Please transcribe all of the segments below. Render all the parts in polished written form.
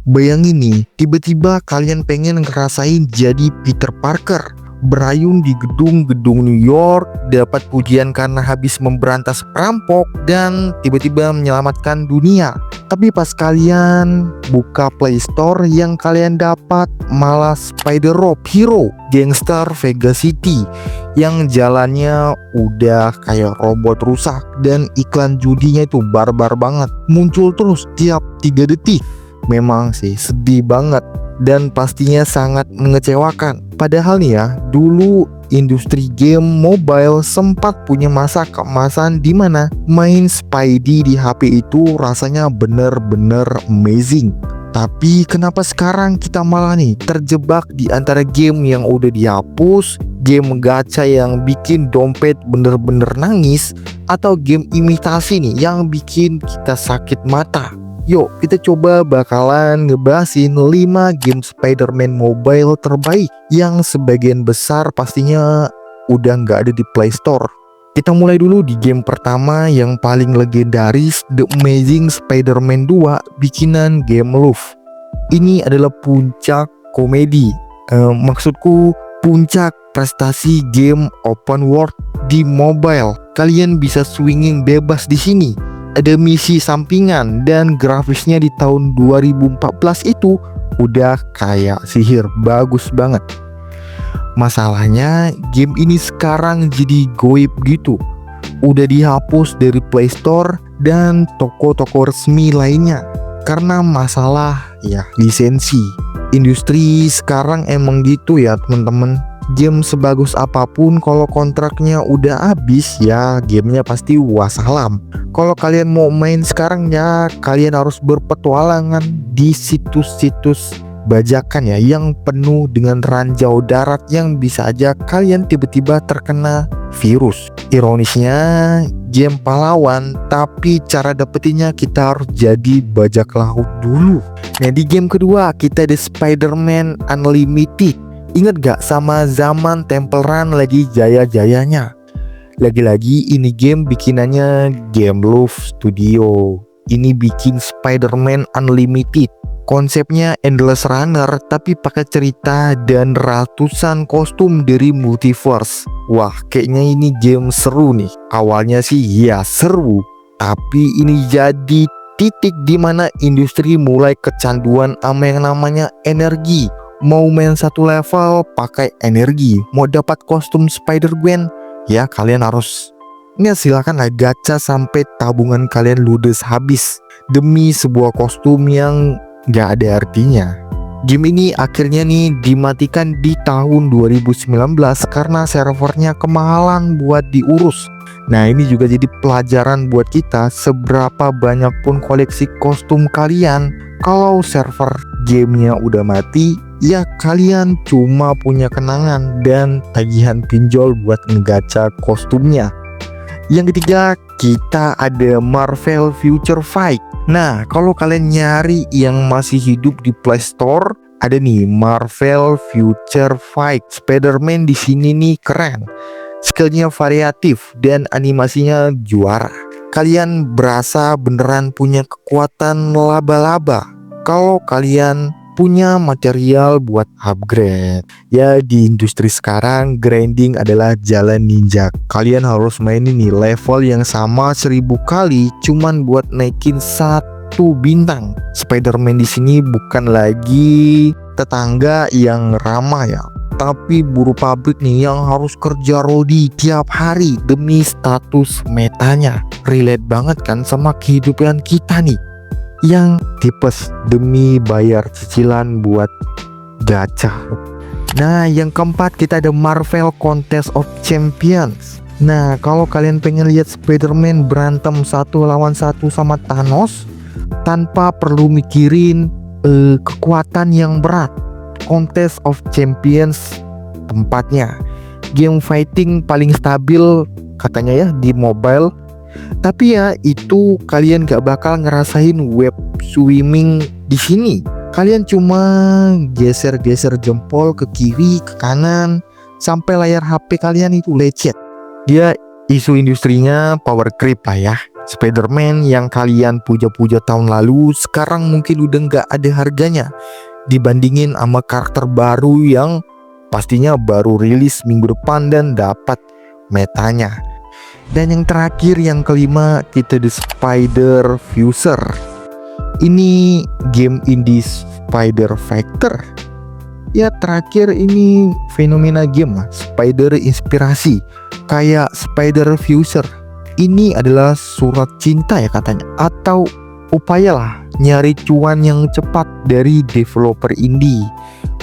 Bayangin nih, tiba-tiba kalian pengen ngerasain jadi Peter Parker, berayun di gedung-gedung New York, dapat pujian karena habis memberantas perampok, dan tiba-tiba menyelamatkan dunia. Tapi pas kalian buka Play Store, yang kalian dapat malah Spider-Rob Hero Gangster Vegas City yang jalannya udah kayak robot rusak, dan iklan judinya itu barbar banget, muncul terus tiap 3 detik. Memang sih sedih banget dan pastinya sangat mengecewakan. Padahal nih ya, dulu industri game mobile sempat punya masa keemasan di mana main Spidey di HP itu rasanya bener-bener amazing. Tapi kenapa sekarang kita malah nih terjebak di antara game yang udah dihapus, game gacha yang bikin dompet bener-bener nangis, atau game imitasi nih yang bikin kita sakit mata? Yuk kita coba bakalan ngebahasin 5 game Spider-Man mobile terbaik yang sebagian besar pastinya udah nggak ada di Play Store. Kita mulai dulu di game pertama yang paling legendaris, The Amazing Spider-Man 2 bikinan Gameloft. Ini adalah puncak komedi, maksudku puncak prestasi game open world di mobile. Kalian bisa swinging bebas di sini. Ada misi sampingan dan grafisnya di tahun 2014 itu udah kayak sihir, bagus banget. Masalahnya game ini sekarang jadi goib gitu, udah dihapus dari Play Store dan toko-toko resmi lainnya karena masalah ya lisensi. Industri sekarang emang gitu ya teman-teman. Game sebagus apapun kalau kontraknya udah habis ya gamenya pasti wassalam. Kalau kalian mau main sekarang ya kalian harus berpetualangan di situs-situs bajakan ya yang penuh dengan ranjau darat yang bisa aja kalian tiba-tiba terkena virus. Ironisnya game pahlawan tapi cara dapetinnya kita harus jadi bajak laut dulu. Nah di game kedua kita ada Spider-Man Unlimited. Ingat gak sama zaman Temple Run lagi jaya-jayanya? Lagi-lagi ini game bikinannya Gameloft Studio. Ini bikin Spider-Man Unlimited. Konsepnya endless runner tapi pakai cerita dan ratusan kostum dari multiverse. Wah kayaknya ini game seru nih. Awalnya sih ya seru, tapi ini jadi titik dimana industri mulai kecanduan sama yang namanya energi. Mau main satu level pakai energi, mau dapat kostum Spider-Gwen ya kalian harus silakan lah gacha sampai tabungan kalian ludes habis demi sebuah kostum yang gak ada artinya. Game ini akhirnya nih dimatikan di tahun 2019 karena servernya kemahalan buat diurus. Nah ini juga jadi pelajaran buat kita, seberapa banyak pun koleksi kostum kalian, kalau server gamenya udah mati ya kalian cuma punya kenangan dan tagihan pinjol buat ngegacha kostumnya. Yang ketiga kita ada Marvel Future Fight. Nah kalau kalian nyari yang masih hidup di Play Store, ada nih Marvel Future Fight. Spider-Man di sini nih keren, skillnya variatif dan animasinya juara. Kalian berasa beneran punya kekuatan laba-laba kalau kalian punya material buat upgrade. Ya di industri sekarang grinding adalah jalan ninja. Kalian harus main ini level yang sama 1000 kali cuman buat naikin 1 bintang. Spider-Man di sini bukan lagi tetangga yang ramah ya, tapi buruh pabrik nih yang harus kerja rodi tiap hari demi status metanya. Relate banget kan sama kehidupan kita nih yang tipes demi bayar cicilan buat gacha. Nah yang keempat kita ada Marvel Contest of Champions. Nah kalau kalian pengen lihat Spider-Man berantem 1 lawan 1 sama Thanos tanpa perlu mikirin kekuatan yang berat, Contest of Champions tempatnya. Game fighting paling stabil katanya ya di mobile. Tapi ya itu kalian gak bakal ngerasain web swimming di sini. Kalian cuma geser-geser jempol ke kiri ke kanan sampai layar HP kalian itu lecet. Dia isu industrinya power creep lah ya. Spider-Man yang kalian puja-puja tahun lalu sekarang mungkin udah nggak ada harganya dibandingin sama karakter baru yang pastinya baru rilis minggu depan dan dapat metanya. Dan yang terakhir, yang kelima, kita The Spider Fuser. Ini game indie Spider Factor. Ya terakhir ini fenomena game Spider inspirasi kayak Spider Fuser. Ini adalah surat cinta ya katanya, atau upayalah nyari cuan yang cepat dari developer indie.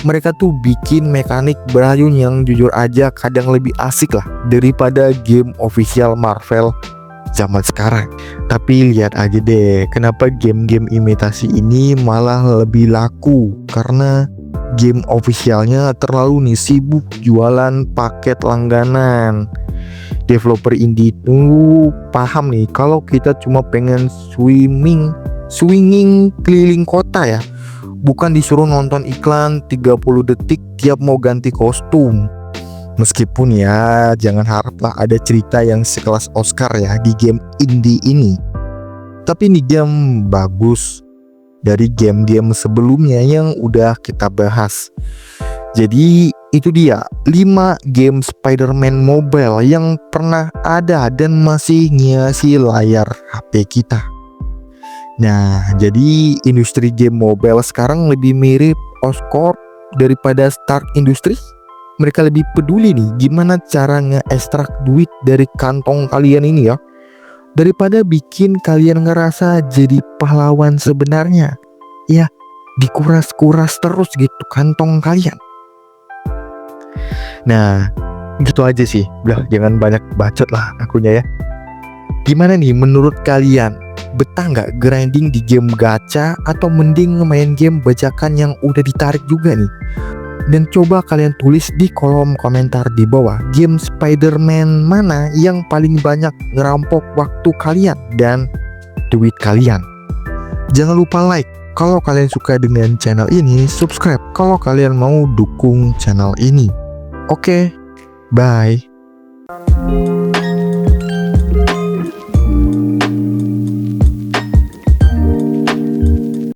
Mereka tuh bikin mekanik berayun yang jujur aja kadang lebih asik lah daripada game official Marvel zaman sekarang. Tapi lihat aja deh, kenapa game-game imitasi ini malah lebih laku, karena game officialnya terlalu nih sibuk jualan paket langganan. Developer indie itu paham nih kalau kita cuma pengen swinging keliling kota ya, bukan disuruh nonton iklan 30 detik tiap mau ganti kostum. Meskipun ya jangan haraplah ada cerita yang sekelas Oscar ya di game indie ini, tapi ini game bagus dari game-game sebelumnya yang udah kita bahas. Jadi itu dia 5 game Spider-Man mobile yang pernah ada dan masih ngiasi layar HP kita. Nah, jadi industri game mobile sekarang lebih mirip Oscorp daripada Stark Industries. Mereka lebih peduli nih gimana cara nge-ekstrak duit dari kantong kalian ini ya, daripada bikin kalian ngerasa jadi pahlawan sebenarnya. Ya, dikuras-kuras terus gitu kantong kalian. Nah, gitu aja sih. Udah, jangan banyak bacot lah akunya ya. Gimana nih menurut kalian? Betah nggak grinding di game gacha atau mending main game bajakan yang udah ditarik juga nih? Dan coba kalian tulis di kolom komentar di bawah, game Spider-Man mana yang paling banyak ngerampok waktu kalian dan duit kalian. Jangan lupa like kalau kalian suka dengan channel ini, subscribe kalau kalian mau dukung channel ini. Oke, bye.